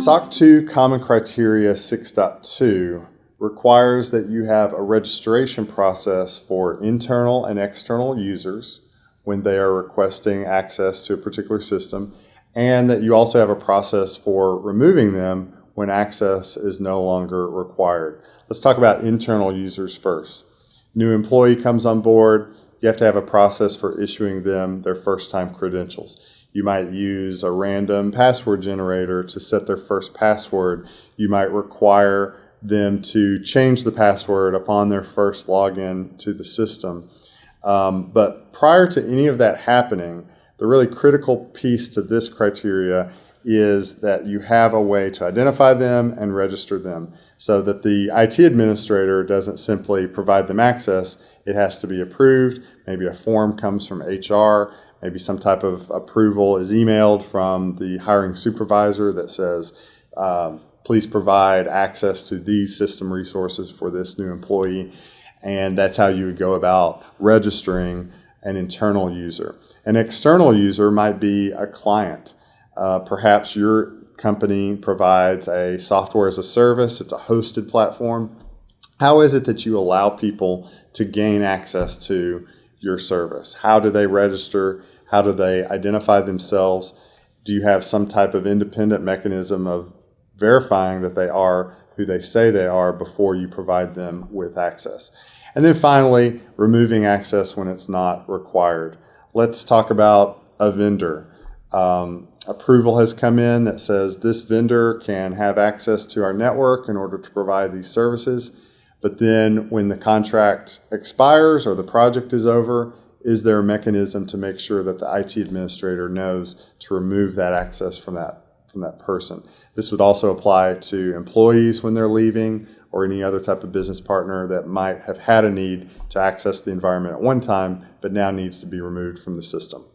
SOC 2 Common Criteria 6.2 requires that you have a registration process for internal and external users when they are requesting access to a particular system, and that you also have a process for removing them when access is no longer required. Let's talk about internal users first. New employee comes on board, you have to have a process for issuing them their first-time credentials. You might use a random password generator to set their first password. You might require them to change the password upon their first login to the system. But prior to any of that happening, the really critical piece to this criteria is that you have a way to identify them and register them so that the IT administrator doesn't simply provide them access. It has to be approved. Maybe a form comes from HR. Maybe some type of approval is emailed from the hiring supervisor that says, please provide access to these system resources for this new employee. And that's how you would go about registering an internal user. An external user might be a client. Perhaps your company provides a software as a service. It's a hosted platform. How is it that you allow people to gain access to your service? How do they register? How do they identify themselves? Do you have some type of independent mechanism of verifying that they are who they say they are before you provide them with access? And then finally, removing access when it's not required. Let's talk about a vendor. Approval has come in that says this vendor can have access to our network in order to provide these services. But then when the contract expires or the project is over, is there a mechanism to make sure that the IT administrator knows to remove that access from that person? This would also apply to employees when they're leaving or any other type of business partner that might have had a need to access the environment at one time but now needs to be removed from the system.